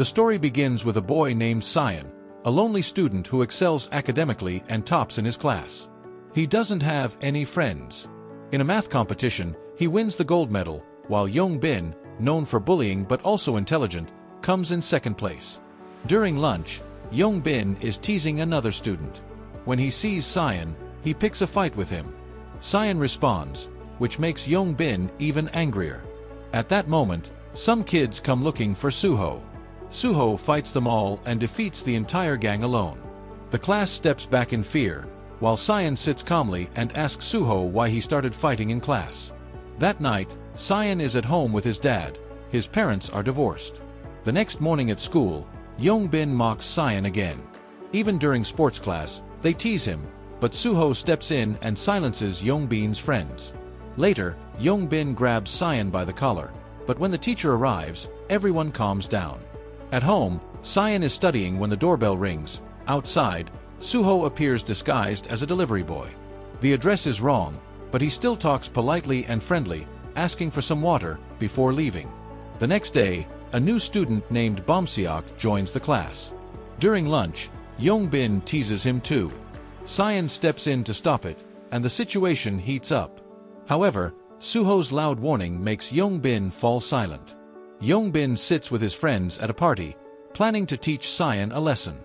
The story begins with a boy named Cyan, a lonely student who excels academically and tops in his class. He doesn't have any friends. In a math competition, he wins the gold medal, while Yongbin, known for bullying but also intelligent, comes in second place. During lunch, Yongbin is teasing another student. When he sees Cyan, he picks a fight with him. Cyan responds, which makes Yongbin even angrier. At that moment, some kids come looking for Suho. Suho fights them all and defeats the entire gang alone. The class steps back in fear, while Cyan sits calmly and asks Suho why he started fighting in class. That night, Cyan is at home with his dad. His parents are divorced. The next morning at school, Yongbin mocks Cyan again. Even during sports class, they tease him, but Suho steps in and silences Yongbin's friends. Later, Yongbin grabs Cyan by the collar, but when the teacher arrives, everyone calms down. At home, Cyan is studying when the doorbell rings. Outside, Suho appears disguised as a delivery boy. The address is wrong, but he still talks politely and friendly, asking for some water before leaving. The next day, a new student named Bomsiak joins the class. During lunch, Yongbin teases him too. Cyan steps in to stop it, and the situation heats up. However, Suho's loud warning makes Yongbin fall silent. Yongbin sits with his friends at a party, planning to teach Cyan a lesson.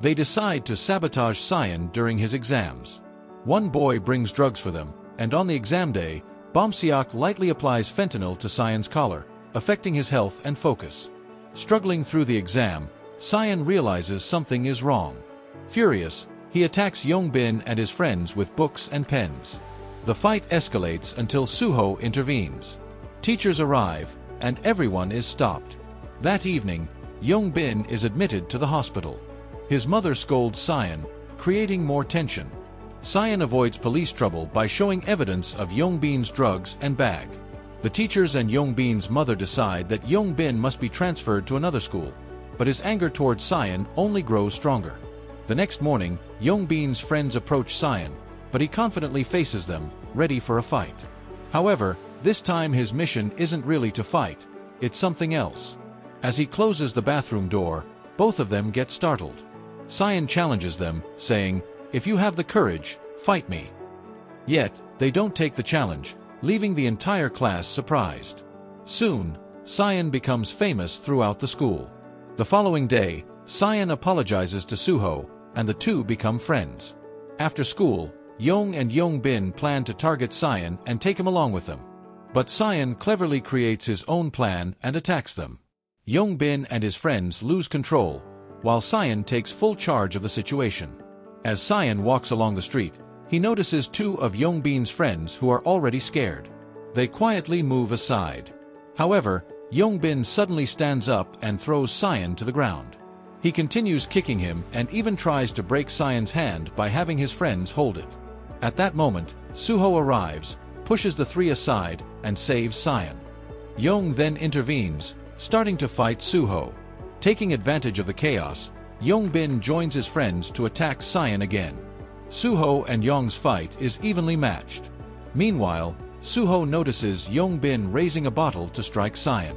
They decide to sabotage Cyan during his exams. One boy brings drugs for them, and on the exam day, Bomsiak lightly applies fentanyl to Cyan's collar, affecting his health and focus. Struggling through the exam, Cyan realizes something is wrong. Furious, he attacks Yongbin and his friends with books and pens. The fight escalates until Suho intervenes. Teachers arrive, and everyone is stopped. That evening, Yongbin is admitted to the hospital. His mother scolds Cyan, creating more tension. Cyan avoids police trouble by showing evidence of Yongbin's drugs and bag. The teachers and Yongbin's mother decide that Yongbin must be transferred to another school, but his anger towards Cyan only grows stronger. The next morning, Yongbin's friends approach Cyan, but he confidently faces them, ready for a fight. However, this time his mission isn't really to fight, it's something else. As he closes the bathroom door, both of them get startled. Cyan challenges them, saying, "If you have the courage, fight me." Yet, they don't take the challenge, leaving the entire class surprised. Soon, Cyan becomes famous throughout the school. The following day, Cyan apologizes to Suho, and the two become friends. After school, Yong and Yongbin plan to target Cyan and take him along with them. But Cyan cleverly creates his own plan and attacks them. Yongbin and his friends lose control, while Cyan takes full charge of the situation. As Cyan walks along the street, he notices two of Yongbin's friends who are already scared. They quietly move aside. However, Yongbin suddenly stands up and throws Cyan to the ground. He continues kicking him and even tries to break Cyan's hand by having his friends hold it. At that moment, Suho arrives, pushes the three aside, and saves Cyan. Yong then intervenes, starting to fight Suho. Taking advantage of the chaos, Yongbin joins his friends to attack Cyan again. Suho and Yong's fight is evenly matched. Meanwhile, Suho notices Yongbin raising a bottle to strike Cyan.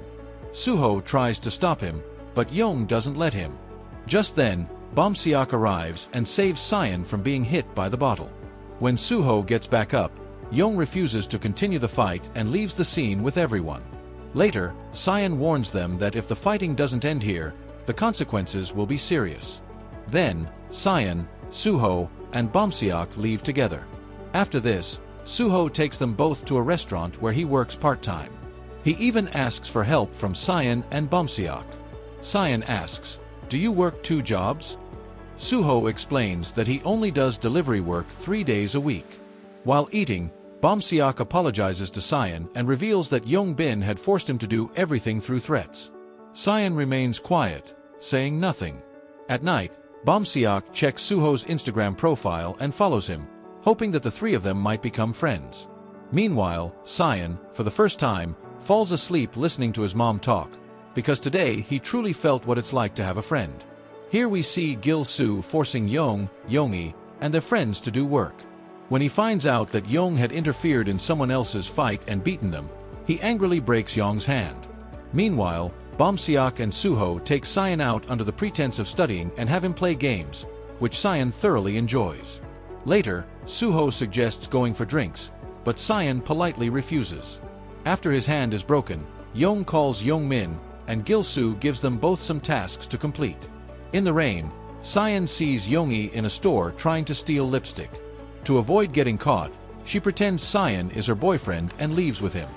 Suho tries to stop him, but Yong doesn't let him. Just then, Bomsiak arrives and saves Cyan from being hit by the bottle. When Suho gets back up, Yong refuses to continue the fight and leaves the scene with everyone. Later, Cyan warns them that if the fighting doesn't end here, the consequences will be serious. Then, Cyan, Suho, and Bomsiak leave together. After this, Suho takes them both to a restaurant where he works part-time. He even asks for help from Cyan and Bomsiak. Cyan asks, "Do you work 2 jobs?" Suho explains that he only does delivery work 3 days a week. While eating, Bomsiak apologizes to Cyan and reveals that Yongbin had forced him to do everything through threats. Cyan remains quiet, saying nothing. At night, Bomsiak checks Suho's Instagram profile and follows him, hoping that the three of them might become friends. Meanwhile, Cyan, for the first time, falls asleep listening to his mom talk, because today he truly felt what it's like to have a friend. Here we see Gil-soo forcing Yong, Yongi, and their friends to do work. When he finds out that Yong had interfered in someone else's fight and beaten them, he angrily breaks Yong's hand. Meanwhile, Bomsiak and Suho take Cyan out under the pretense of studying and have him play games, which Cyan thoroughly enjoys. Later, Suho suggests going for drinks, but Cyan politely refuses. After his hand is broken, Yong calls Yong-min, and Gil-soo gives them both some tasks to complete. In the rain, Cyan sees Yong-i in a store trying to steal lipstick. To avoid getting caught, she pretends Cyan is her boyfriend and leaves with him.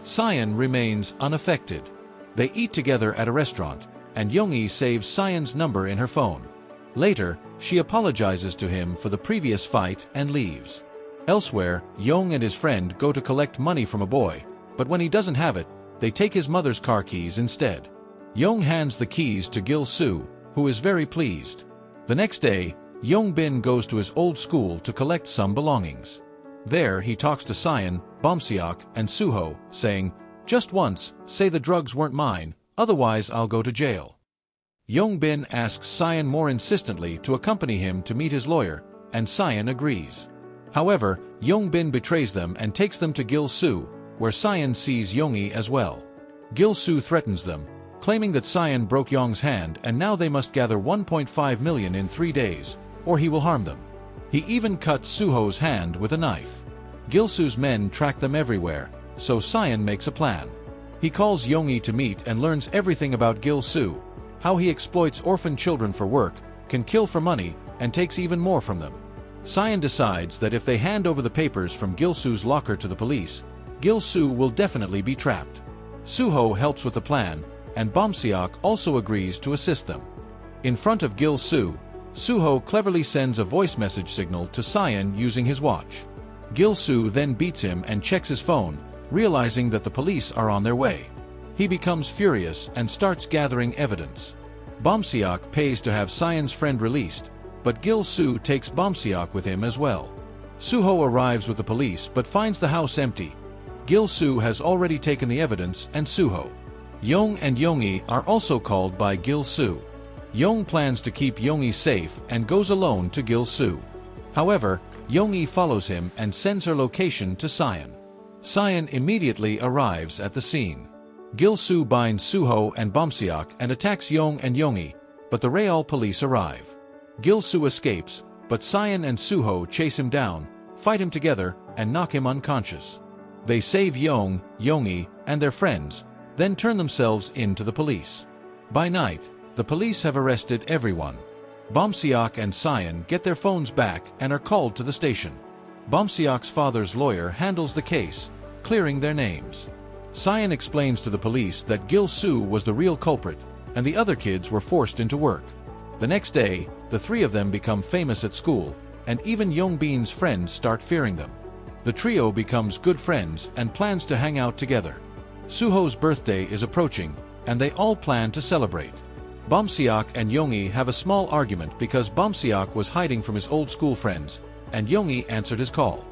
Cyan remains unaffected. They eat together at a restaurant, and Yong-i saves Cyan's number in her phone. Later, she apologizes to him for the previous fight and leaves. Elsewhere, Yong and his friend go to collect money from a boy, but when he doesn't have it, they take his mother's car keys instead. Yong hands the keys to Gil-soo, who is very pleased. The next day, Yong-bin goes to his old school to collect some belongings. There he talks to Cyan, Bomsiak, and Suho, saying, "Just once, say the drugs weren't mine, otherwise I'll go to jail." Yong-bin asks Cyan more insistently to accompany him to meet his lawyer, and Cyan agrees. However, Yong-bin betrays them and takes them to Gil-soo, where Cyan sees Yong-i as well. Gil-soo threatens them, claiming that Cyan broke Yong's hand and now they must gather 1.5 million in 3 days, or he will harm them. He even cuts Suho's hand with a knife. Gil-soo's men track them everywhere, so Cyan makes a plan. He calls Yong-i to meet and learns everything about Gil-soo, how he exploits orphan children for work, can kill for money, and takes even more from them. Cyan decides that if they hand over the papers from Gil-soo's locker to the police, Gil-soo will definitely be trapped. Suho helps with the plan, and Bomsiak also agrees to assist them. In front of Gil-soo, Suho cleverly sends a voice message signal to Cyan using his watch. Gil-soo then beats him and checks his phone, realizing that the police are on their way. He becomes furious and starts gathering evidence. Bomsiak pays to have Cyan's friend released, but Gil-soo takes Bomsiak with him as well. Suho arrives with the police but finds the house empty. Gil-soo has already taken the evidence and Suho. Yong and Yong-i are also called by Gil-soo. Yong plans to keep Yong-i safe and goes alone to Gil-soo. However, Yong-i follows him and sends her location to Cyan. Cyan immediately arrives at the scene. Gil-soo binds Suho and Bomsiak and attacks Yong and Yong-i, but the Real police arrive. Gil-soo escapes, but Cyan and Suho chase him down, fight him together, and knock him unconscious. They save Yong, Yong-i, and their friends, then turn themselves in to the police. By night, the police have arrested everyone. Bomsiak and Cyan get their phones back and are called to the station. Bomsiak's father's lawyer handles the case, clearing their names. Cyan explains to the police that Gil-soo was the real culprit, and the other kids were forced into work. The next day, the three of them become famous at school, and even Yong-bin's friends start fearing them. The trio becomes good friends and plans to hang out together. Suho's birthday is approaching, and they all plan to celebrate. Bomsiak and Yong-i have a small argument because Bomsiak was hiding from his old school friends, and Yong-i answered his call.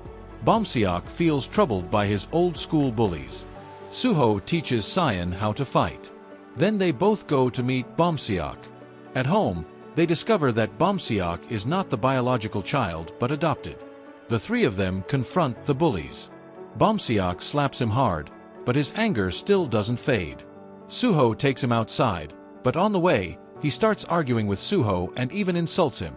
Bomsiak feels troubled by his old school bullies. Suho teaches Cyan how to fight. Then they both go to meet Bomsiak. At home, they discover that Bomsiak is not the biological child but adopted. The three of them confront the bullies. Bomsiak slaps him hard, but his anger still doesn't fade. Suho takes him outside, but on the way, he starts arguing with Suho and even insults him.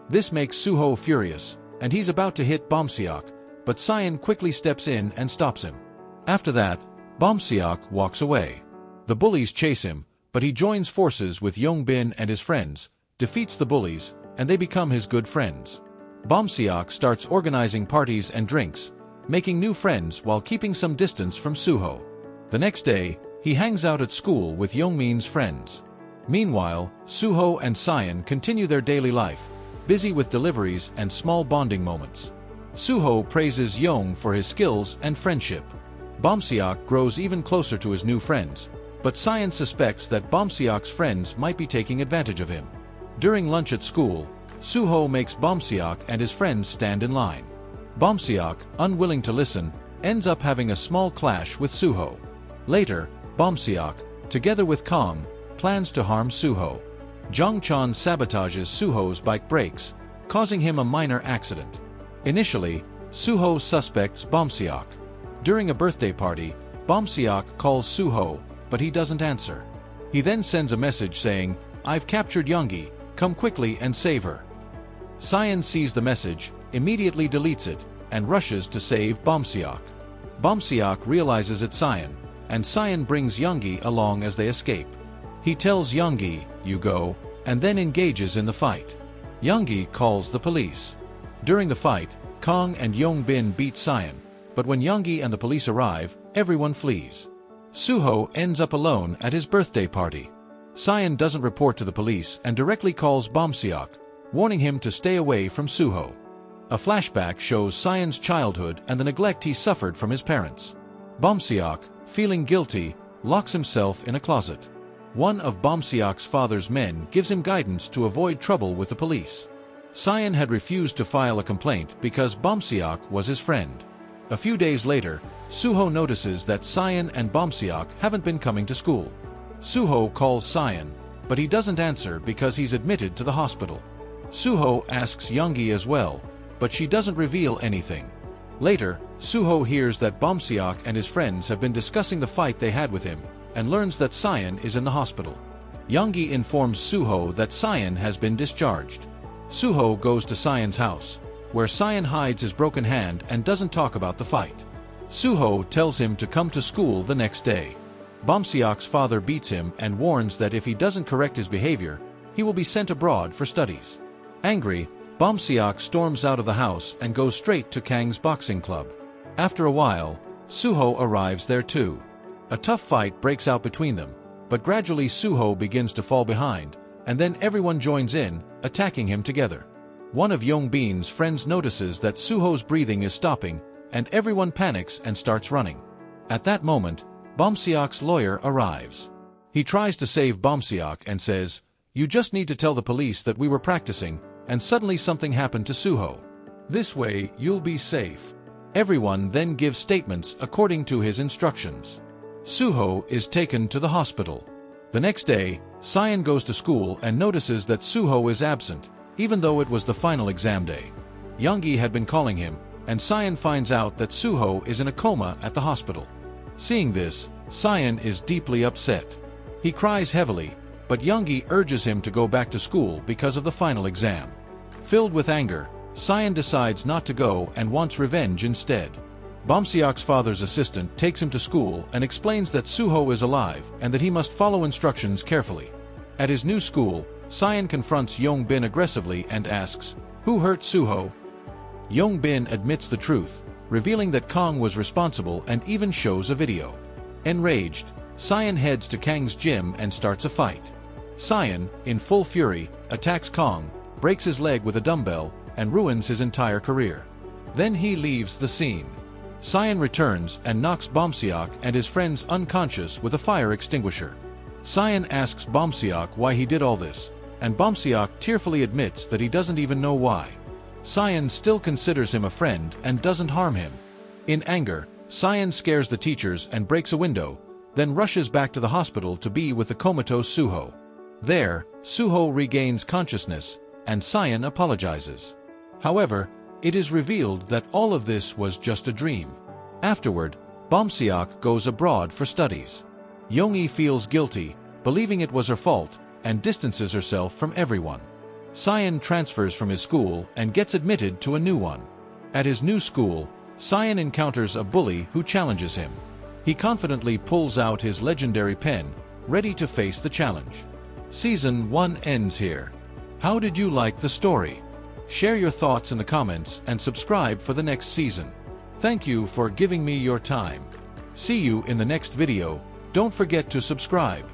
This makes Suho furious, and he's about to hit Bomsiak, but Cyan quickly steps in and stops him. After that, Bomsiak walks away. The bullies chase him, but he joins forces with Yong-bin and his friends, defeats the bullies, and they become his good friends. Bomsiak starts organizing parties and drinks, making new friends while keeping some distance from Suho. The next day, he hangs out at school with Yong-min's friends. Meanwhile, Suho and Cyan continue their daily life, busy with deliveries and small bonding moments. Suho praises Yong for his skills and friendship. Bomsiak grows even closer to his new friends, but Cyan suspects that Bomsiak's friends might be taking advantage of him. During lunch at school, Suho makes Bomsiak and his friends stand in line. Bomsiak, unwilling to listen, ends up having a small clash with Suho. Later, Bomsiak, together with Kong, plans to harm Suho. Jongchan sabotages Suho's bike brakes, causing him a minor accident. Initially, Suho suspects Bomsiak. During a birthday party, Bomsiak calls Suho, but he doesn't answer. He then sends a message saying, "I've captured Youngie, come quickly and save her." Cyan sees the message, immediately deletes it, and rushes to save Bomsiak. Bomsiak realizes it's Cyan, and Cyan brings Youngie along as they escape. He tells Youngie, "You go," and then engages in the fight. Youngie calls the police. During the fight, Kong and Yongbin beat Cyan, but when Youngie and the police arrive, everyone flees. Suho ends up alone at his birthday party. Cyan doesn't report to the police and directly calls Bomsiak, warning him to stay away from Suho. A flashback shows Cyan's childhood and the neglect he suffered from his parents. Bomsiak, feeling guilty, locks himself in a closet. One of Bomsiak's father's men gives him guidance to avoid trouble with the police. Cyan had refused to file a complaint because Bomsiak was his friend. A few days later, Suho notices that Cyan and Bomsiak haven't been coming to school. Suho calls Cyan, but he doesn't answer because he's admitted to the hospital. Suho asks Youngie as well, but she doesn't reveal anything. Later, Suho hears that Bomsiak and his friends have been discussing the fight they had with him, and learns that Cyan is in the hospital. Youngie informs Suho that Cyan has been discharged. Suho goes to Cyan's house, where Cyan hides his broken hand and doesn't talk about the fight. Suho tells him to come to school the next day. Bomsiak's father beats him and warns that if he doesn't correct his behavior, he will be sent abroad for studies. Angry, Bomsiak storms out of the house and goes straight to Kang's boxing club. After a while, Suho arrives there too. A tough fight breaks out between them, but gradually Suho begins to fall behind, and then everyone joins in, attacking him together. One of Yongbin's friends notices that Suho's breathing is stopping, and everyone panics and starts running. At that moment, Bomsiak's lawyer arrives. He tries to save Bomsiak and says, "You just need to tell the police that we were practicing, and suddenly something happened to Suho. This way, you'll be safe." Everyone then gives statements according to his instructions. Suho is taken to the hospital. The next day, Cyan goes to school and notices that Suho is absent, even though it was the final exam day. Youngie had been calling him, and Cyan finds out that Suho is in a coma at the hospital. Seeing this, Cyan is deeply upset. He cries heavily, but Youngie urges him to go back to school because of the final exam. Filled with anger, Cyan decides not to go and wants revenge instead. Bomsiak's father's assistant takes him to school and explains that Suho is alive and that he must follow instructions carefully. At his new school, Cyan confronts Yongbin aggressively and asks, "Who hurt Suho?" Yongbin admits the truth, revealing that Kong was responsible and even shows a video. Enraged, Cyan heads to Kang's gym and starts a fight. Cyan, in full fury, attacks Kong, breaks his leg with a dumbbell, and ruins his entire career. Then he leaves the scene. Cyan returns and knocks Bomsiak and his friends unconscious with a fire extinguisher. Cyan asks Bomsiak why he did all this, and Bomsiak tearfully admits that he doesn't even know why. Cyan still considers him a friend and doesn't harm him. In anger, Cyan scares the teachers and breaks a window, then rushes back to the hospital to be with the comatose Suho. There, Suho regains consciousness, and Cyan apologizes. However, it is revealed that all of this was just a dream. Afterward, Bomsiak goes abroad for studies. Youngie feels guilty, believing it was her fault, and distances herself from everyone. Cyan transfers from his school and gets admitted to a new one. At his new school, Cyan encounters a bully who challenges him. He confidently pulls out his legendary pen, ready to face the challenge. Season 1 ends here. How did you like the story? Share your thoughts in the comments and subscribe for the next season. Thank you for giving me your time. See you in the next video. Don't forget to subscribe.